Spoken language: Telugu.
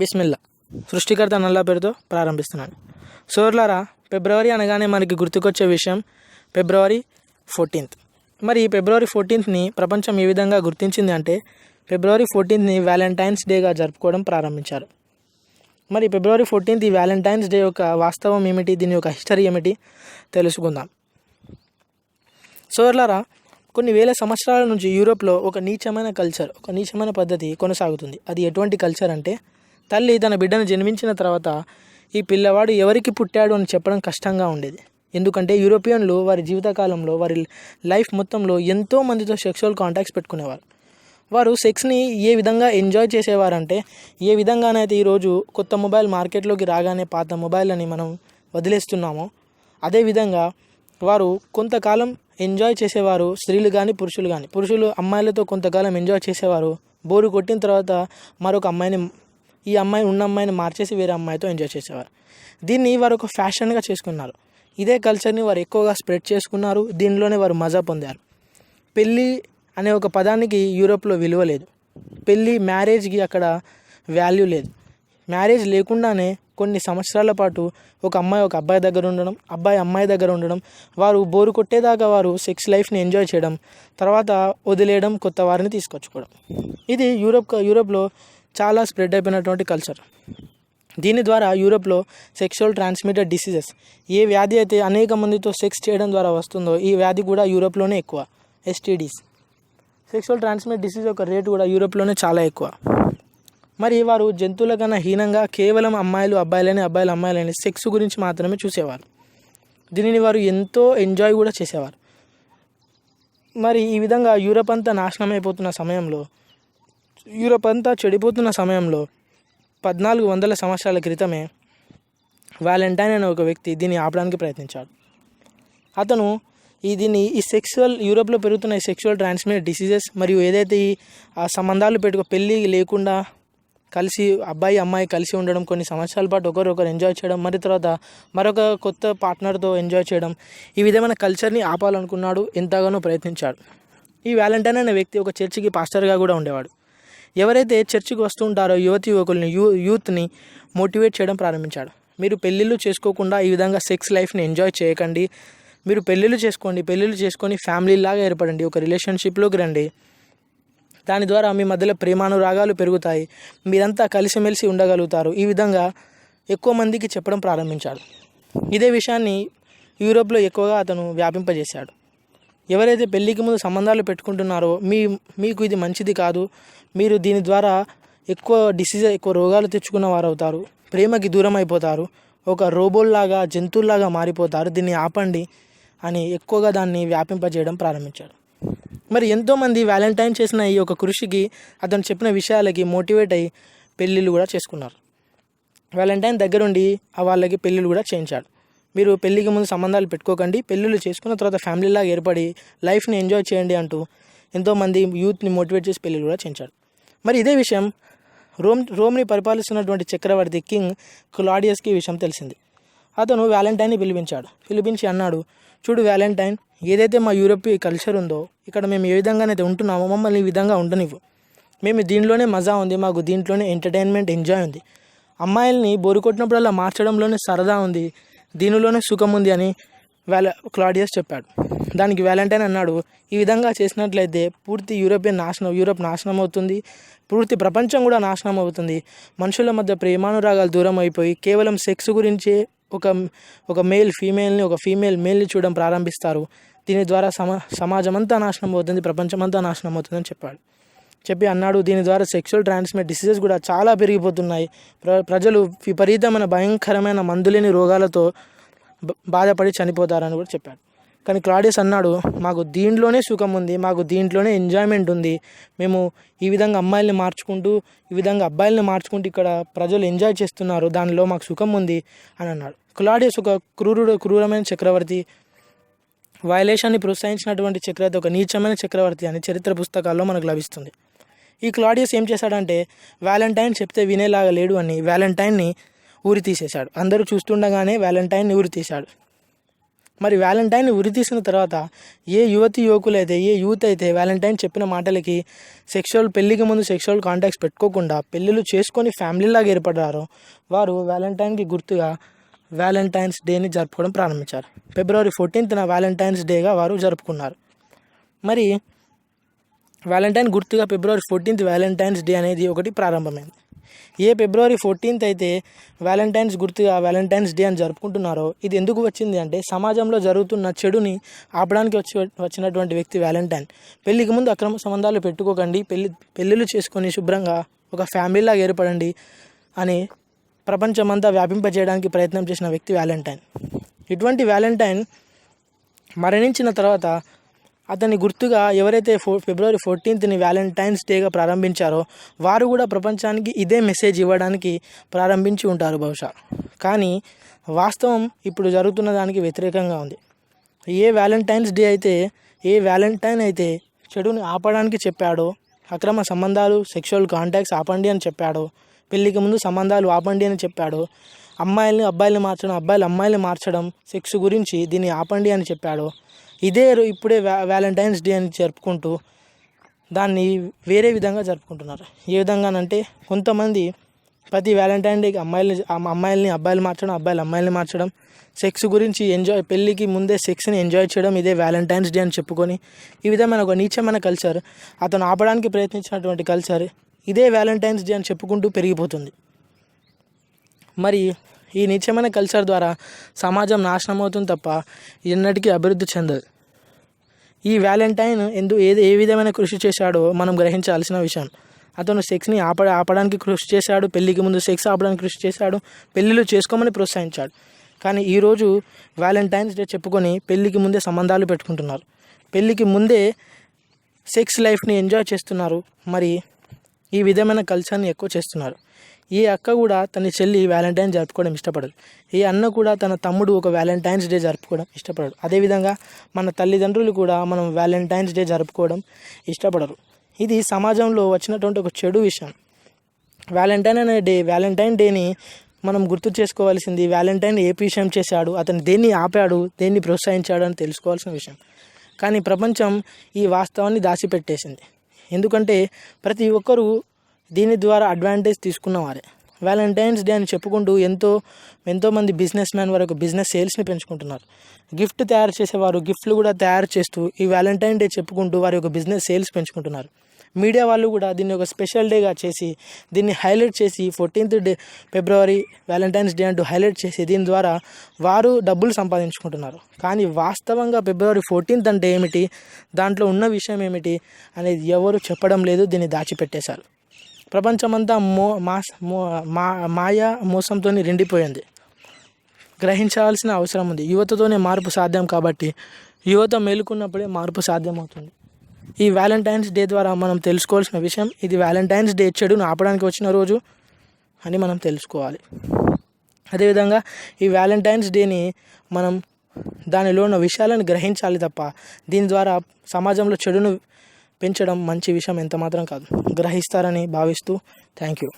బిస్మిల్లా. సృష్టికర్త నల్లా పేరుతో ప్రారంభిస్తున్నాను. సోర్లారా, ఫిబ్రవరి అనగానే మనకి గుర్తుకొచ్చే విషయం ఫిబ్రవరి 14th. మరి ఈ ఫిబ్రవరి 14thని ప్రపంచం ఏ విధంగా గుర్తించింది అంటే, ఫిబ్రవరి 14thని వ్యాలంటైన్స్ డేగా జరుపుకోవడం ప్రారంభించారు. మరి ఫిబ్రవరి 14th ఈ వ్యాలంటైన్స్ డే యొక్క వాస్తవం ఏమిటి, దీని యొక్క హిస్టరీ ఏమిటి తెలుసుకుందాం. సోర్లారా, కొన్ని వేల సంవత్సరాల నుంచి యూరోప్లో ఒక నీచమైన కల్చర్, ఒక నీచమైన పద్ధతి కొనసాగుతుంది. అది ఎటువంటి కల్చర్ అంటే, తల్లి తన బిడ్డను జన్మించిన తర్వాత ఈ పిల్లవాడు ఎవరికి పుట్టాడు అని చెప్పడం కష్టంగా ఉండేది. ఎందుకంటే యూరోపియన్లు వారి జీవితకాలంలో, వారి లైఫ్ మొత్తంలో ఎంతో మందితో సెక్షువల్ కాంటాక్ట్స్ పెట్టుకునేవారు. వారు సెక్స్ని ఏ విధంగా ఎంజాయ్ చేసేవారంటే, ఏ విధంగానైతే ఈరోజు కొత్త మొబైల్ మార్కెట్లోకి రాగానే పాత మొబైల్ని మనం వదిలేస్తున్నామో, అదేవిధంగా వారు కొంతకాలం ఎంజాయ్ చేసేవారు. స్త్రీలు కానీ పురుషులు కానీ, పురుషులు అమ్మాయిలతో కొంతకాలం ఎంజాయ్ చేసేవారు. బోరు కొట్టిన తర్వాత మరొక అమ్మాయిని, ఈ అమ్మాయి ఉన్న అమ్మాయిని మార్చేసి వేరే అమ్మాయితో ఎంజాయ్ చేసేవారు. దీన్ని వారు ఒక ఫ్యాషన్గా చేసుకున్నారు. ఇదే కల్చర్ని వారు ఎక్కువగా స్ప్రెడ్ చేసుకున్నారు. దీనిలోనే వారు మజా పొందారు. పెళ్ళి అనే ఒక పదానికి యూరోప్లో విలువ లేదు. పెళ్ళి, మ్యారేజ్కి అక్కడ వాల్యూ లేదు. మ్యారేజ్ లేకుండానే కొన్ని సంవత్సరాల పాటు ఒక అమ్మాయి ఒక అబ్బాయి దగ్గర ఉండడం, అబ్బాయి అమ్మాయి దగ్గర ఉండడం, వారు బోరు కొట్టేదాకా వారు సెక్స్ లైఫ్ని ఎంజాయ్ చేయడం, తర్వాత వదిలేయడం, కొత్త వారిని తీసుకొచ్చుకోవడం. ఇది యూరోప్లో చాలా స్ప్రెడ్ అయిపోయినటువంటి కల్చర్. దీని ద్వారా యూరోప్లో సెక్షువల్ ట్రాన్స్మిటెడ్ డిసీజెస్, ఏ వ్యాధి అయితే అనేక మందితో సెక్స్ చేయడం ద్వారా వస్తుందో, ఈ వ్యాధి కూడా యూరోప్లోనే ఎక్కువ. STDs, సెక్షువల్ ట్రాన్స్మిటెడ్ డిసీజ్ యొక్క రేటు కూడా యూరోప్లోనే చాలా ఎక్కువ. మరి వారు జంతువుల కన్నా హీనంగా కేవలం అమ్మాయిలు అమ్మాయిలని సెక్స్ గురించి మాత్రమే చూసేవారు. దీనిని వారు ఎంతో ఎంజాయ్ కూడా చేసేవారు. మరి ఈ విధంగా యూరోప్ అంతా నాశనం అయిపోతున్న సమయంలో, యూరోప్ అంతా చెడిపోతున్న సమయంలో 1400 సంవత్సరాల క్రితమే వ్యాలంటైన్ అనే ఒక వ్యక్తి దీన్ని ఆపడానికి ప్రయత్నించాడు. అతను ఈ సెక్సువల్, యూరోప్లో పెరుగుతున్న ఈ సెక్షువల్ ట్రాన్స్మిటెడ్ డిసీజెస్ మరియు ఏదైతే ఈ సంబంధాలు పెళ్లి లేకుండా కలిసి అబ్బాయి అమ్మాయి కలిసి ఉండడం, కొన్ని సంవత్సరాల పాటు ఒకరొకరు ఎంజాయ్ చేయడం, మరి తర్వాత మరొక కొత్త పార్ట్నర్తో ఎంజాయ్ చేయడం, ఈ విధమైన కల్చర్ని ఆపాలనుకున్నాడు. ఎంతగానో ప్రయత్నించాడు. ఈ వ్యాలంటైన్ అనే వ్యక్తి ఒక చర్చికి పాస్టర్గా కూడా ఉండేవాడు. ఎవరైతే చర్చికి వస్తూ ఉంటారో యువకుల్ని, యూత్ని మోటివేట్ చేయడం ప్రారంభించాడు. మీరు పెళ్ళిళ్ళు చేసుకోకుండా ఈ విధంగా సెక్స్ లైఫ్ని ఎంజాయ్ చేయకండి. మీరు పెళ్ళిళ్ళు చేసుకొని ఫ్యామిలీలాగా ఏర్పడండి, ఒక రిలేషన్షిప్లోకి రండి. దాని ద్వారా మీ మధ్యలో ప్రేమానురాగాలు పెరుగుతాయి, మీరంతా కలిసిమెలిసి ఉండగలుగుతారు. ఈ విధంగా ఎక్కువ మందికి చెప్పడం ప్రారంభించాడు. ఇదే విషయాన్ని యూరోప్లో ఎక్కువగా అతను వ్యాపింపజేశాడు. ఎవరైతే పెళ్ళికి ముందు సంబంధాలు పెట్టుకుంటున్నారో మీకు ఇది మంచిది కాదు, మీరు దీని ద్వారా ఎక్కువ రోగాలు తెచ్చుకున్న వారు అవుతారు, ప్రేమకి దూరం అయిపోతారు, ఒక రోబోల్లాగా, జంతువుల్లాగా మారిపోతారు, దీన్ని ఆపండి అని ఎక్కువగా దాన్ని వ్యాపింపజేయడం ప్రారంభించాడు. మరి ఎంతోమంది వ్యాలంటైన్ చేసిన ఈ యొక్క కృషికి, అతను చెప్పిన విషయాలకి మోటివేట్ అయ్యి పెళ్ళిళ్ళు కూడా చేసుకున్నారు. వ్యాలంటైన్ దగ్గరుండి వాళ్ళకి పెళ్ళిళ్ళు కూడా చేయించాడు. మీరు పెళ్ళికి ముందు సంబంధాలు పెట్టుకోకండి, పెళ్ళిళ్ళు చేసుకున్న తర్వాత ఫ్యామిలీలాగా ఏర్పడి లైఫ్ని ఎంజాయ్ చేయండి అంటూ ఎంతోమంది యూత్ని మోటివేట్ చేసి పెళ్ళిళ్ళు కూడా చేయించాడు. మరి ఇదే విషయం రోమ్ని పరిపాలిస్తున్నటువంటి చక్రవర్తి కింగ్ క్లాడియస్కి ఈ విషయం తెలిసింది. అతను వ్యాలంటైన్ని పిలిపించి అన్నాడు, చూడు వ్యాలంటైన్, ఏదైతే మా యూరోపియన్ కల్చర్ ఉందో, ఇక్కడ మేము ఏ విధంగానైతే ఉంటున్నామో మమ్మల్ని ఈ విధంగా ఉండనివ్వు. మేము దీంట్లోనే మజా ఉంది, మాకు దీంట్లోనే ఎంటర్టైన్మెంట్, ఎంజాయ్ ఉంది. అమ్మాయిల్ని బోరు కొట్టినప్పుడల్లా మార్చడంలోనే సరదా ఉంది, దీనిలోనే సుఖం ఉంది అని క్లాడియస్ చెప్పాడు. దానికి వ్యాలంటైన్ అన్నాడు, ఈ విధంగా చేసినట్లయితే పూర్తి యూరోప్ నాశనం అవుతుంది, పూర్తి ప్రపంచం కూడా నాశనం అవుతుంది. మనుషుల మధ్య ప్రేమానురాగాలు దూరం అయిపోయి కేవలం సెక్స్ గురించే ఒక మేల్ ఫీమేల్ని, ఒక ఫీమేల్ మేల్ని చూడడం ప్రారంభిస్తారు. దీని ద్వారా సమాజం అంతా నాశనం అవుతుంది, ప్రపంచం అంతా నాశనం అవుతుందని చెప్పి అన్నాడు, దీని ద్వారా సెక్షువల్ ట్రాన్స్మిట్ డిసీజెస్ కూడా చాలా పెరిగిపోతున్నాయి. ప్రజలు విపరీతమైన భయంకరమైన మందులేని రోగాలతో బాధపడి చనిపోతారని కూడా చెప్పాడు. కానీ క్లాడియస్ అన్నాడు, మాకు దీంట్లోనే సుఖం ఉంది, మాకు దీంట్లోనే ఎంజాయ్మెంట్ ఉంది, మేము ఈ విధంగా అమ్మాయిల్ని మార్చుకుంటూ, ఈ విధంగా అబ్బాయిల్ని మార్చుకుంటూ ఇక్కడ ప్రజలు ఎంజాయ్ చేస్తున్నారు, దానిలో మాకు సుఖం ఉంది అని అన్నాడు. క్లాడియస్ ఒక క్రూరమైన చక్రవర్తి, వయలేషన్ని ప్రోత్సహించినటువంటి చక్రవర్తి, ఒక నీచమైన చక్రవర్తి అని చరిత్ర పుస్తకాల్లో మనకు లభిస్తుంది. ఈ క్లాడియస్ ఏం చేశాడంటే, వ్యాలంటైన్ చెప్తే వినేలాగా లేడు అని వ్యాలంటైన్ని ఊరి తీసేశాడు. అందరూ చూస్తుండగానే వ్యాలంటైన్ని ఊరి తీశాడు. మరి వ్యాలంటైన్ ఉరి తీసిన తర్వాత ఏ యువకులు అయితే ఏ యూత్ అయితే వ్యాలంటైన్ చెప్పిన మాటలకి పెళ్ళికి ముందు సెక్షువల్ కాంటాక్ట్స్ పెట్టుకోకుండా పెళ్ళిళ్ళు చేసుకొని ఫ్యామిలీలాగా ఏర్పడ్డారో వారు వ్యాలంటైన్కి గుర్తుగా వ్యాలంటైన్స్ డేని జరుపుకోవడం ప్రారంభించారు. February 14th వ్యాలంటైన్స్ డేగా వారు జరుపుకున్నారు. మరి వ్యాలంటైన్ గుర్తుగా February 14th వ్యాలంటైన్స్ డే అనేది ఒకటి ప్రారంభమైంది. February 14th అయితే వ్యాలంటైన్స్ గుర్తుగా వ్యాలంటైన్స్ డే అని జరుపుకుంటున్నారో ఇది ఎందుకు వచ్చింది అంటే సమాజంలో జరుగుతున్న చెడుని ఆపడానికి వచ్చినటువంటి వ్యక్తి వ్యాలంటైన్. పెళ్ళికి ముందు అక్రమ సంబంధాలు పెట్టుకోకండి, పెళ్ళిళ్ళు చేసుకొని శుభ్రంగా ఒక ఫ్యామిలీలాగా ఏర్పడండి అని ప్రపంచమంతా వ్యాపింపజేయడానికి ప్రయత్నం చేసిన వ్యక్తి వ్యాలంటైన్. ఇటువంటి వ్యాలంటైన్ మరణించిన తర్వాత అతని గుర్తుగా ఎవరైతే February 14th వ్యాలంటైన్స్ డేగా ప్రారంభించారో వారు కూడా ప్రపంచానికి ఇదే మెసేజ్ ఇవ్వడానికి ప్రారంభించి ఉంటారు బహుశా. కానీ వాస్తవం ఇప్పుడు జరుగుతున్న దానికి వ్యతిరేకంగా ఉంది. ఏ వ్యాలంటైన్ అయితే చెడుని ఆపడానికి చెప్పాడో, అక్రమ సంబంధాలు సెక్షువల్ కాంటాక్ట్స్ ఆపండి అని చెప్పాడో, పెళ్ళికి ముందు సంబంధాలు ఆపండి అని చెప్పాడో, అమ్మాయిల్ని అబ్బాయిల్ని మార్చడం, అబ్బాయిలు అమ్మాయిల్ని మార్చడం, సెక్స్ గురించి దీన్ని ఆపండి అని చెప్పాడో, ఇప్పుడే వ్యాలంటైన్స్ డే అని జరుపుకుంటూ దాన్ని వేరే విధంగా జరుపుకుంటున్నారు. ఏ విధంగానంటే కొంతమంది ప్రతి వ్యాలంటైన్ డేకి అమ్మాయిల్ని అబ్బాయిలు మార్చడం, అబ్బాయిలు అమ్మాయిల్ని మార్చడం, సెక్స్ గురించి పెళ్ళికి ముందే సెక్స్ని ఎంజాయ్ చేయడం ఇదే వ్యాలంటైన్స్ డే అని చెప్పుకొని ఈ విధమైన ఒక నీచమైన కల్చర్, అతను ఆపడానికి ప్రయత్నించినటువంటి కల్చర్ ఇదే వ్యాలంటైన్స్ డే అని చెప్పుకుంటూ పెరిగిపోతుంది. మరి ఈ నీచమైన కల్చర్ ద్వారా సమాజం నాశనం అవుతుంది తప్ప ఎన్నటికీ అభివృద్ధి చెందదు. ఈ వ్యాలంటైన్ ఏ విధమైన కృషి చేశాడో మనం గ్రహించాల్సిన విషయం. అతను సెక్స్ని ఆపడానికి కృషి చేశాడు, పెళ్ళికి ముందు సెక్స్ ఆపడానికి కృషి చేశాడు, పెళ్ళిళ్ళు చేసుకోమని ప్రోత్సహించాడు. కానీ ఈరోజు వ్యాలంటైన్స్ డే చెప్పుకొని పెళ్ళికి ముందే సంబంధాలు పెట్టుకుంటున్నారు, పెళ్ళికి ముందే సెక్స్ లైఫ్ని ఎంజాయ్ చేస్తున్నారు. మరి ఈ విధమైన కల్చర్ని ఎక్కువ చేస్తున్నారు. ఈ అక్క కూడా తన చెల్లి వ్యాలంటైన్ జరుపుకోవడం ఇష్టపడదు. ఈ అన్న కూడా తన తమ్ముడు ఒక వ్యాలంటైన్స్ డే జరుపుకోవడం ఇష్టపడడు. అదేవిధంగా మన తల్లిదండ్రులు కూడా మనం వ్యాలంటైన్స్ డే జరుపుకోవడం ఇష్టపడరు. ఇది సమాజంలో వచ్చినటువంటి ఒక చెడు విషయం. వ్యాలంటైన్ డేని మనం గుర్తు చేసుకోవాల్సింది వ్యాలంటైన్ ఏ విషయం చేశాడు, అతను దేన్ని ఆపాడు, దేన్ని ప్రోత్సహించాడు అని తెలుసుకోవాల్సిన విషయం. కానీ ప్రపంచం ఈ వాస్తవాన్ని దాచిపెట్టేసింది. ఎందుకంటే ప్రతి ఒక్కరూ దీని ద్వారా అడ్వాంటేజ్ తీసుకున్నవారే. వ్యాలంటైన్స్ డే అని చెప్పుకుంటూ ఎంతోమంది బిజినెస్ మ్యాన్ వరకు బిజినెస్ సేల్స్ని పెంచుకుంటున్నారు. గిఫ్ట్ తయారు చేసేవారు గిఫ్ట్లు కూడా తయారు చేస్తూ ఈ వ్యాలంటైన్ డే చెప్పుకుంటూ వారి యొక్క బిజినెస్ సేల్స్ పెంచుకుంటున్నారు. మీడియా వాళ్ళు కూడా దీన్ని ఒక స్పెషల్ డేగా చేసి దీన్ని హైలైట్ చేసి 14th ఫిబ్రవరి వ్యాలంటైన్స్ డే అంటూ హైలైట్ చేసి దీని ద్వారా వారు డబ్బులు సంపాదించుకుంటున్నారు. కానీ వాస్తవంగా February 14th అంటే ఏమిటి, దాంట్లో ఉన్న విషయం ఏమిటి అనేది ఎవరు చెప్పడం లేదు. దీన్ని దాచిపెట్టేశారు. ప్రపంచమంతా మాయా మోసంతో నిండిపోయింది. గ్రహించాల్సిన అవసరం ఉంది. యువతతోనే మార్పు సాధ్యం కాబట్టి యువత మేలుకున్నప్పుడే మార్పు సాధ్యమవుతుంది. ఈ వ్యాలంటైన్స్ డే ద్వారా మనం తెలుసుకోవాల్సిన విషయం ఇది వ్యాలంటైన్స్ డే చెడును ఆపడానికి వచ్చిన రోజు అని మనం తెలుసుకోవాలి. అదేవిధంగా ఈ వ్యాలంటైన్స్ డేని మనం దానిలో ఉన్న విషయాలను గ్రహించాలి తప్ప దీని ద్వారా సమాజంలో చెడును పెంచడం మంచి విషయం ఎంత మాత్రం కాదు. గ్రహిస్తారని భావిస్తూ థ్యాంక్ యూ.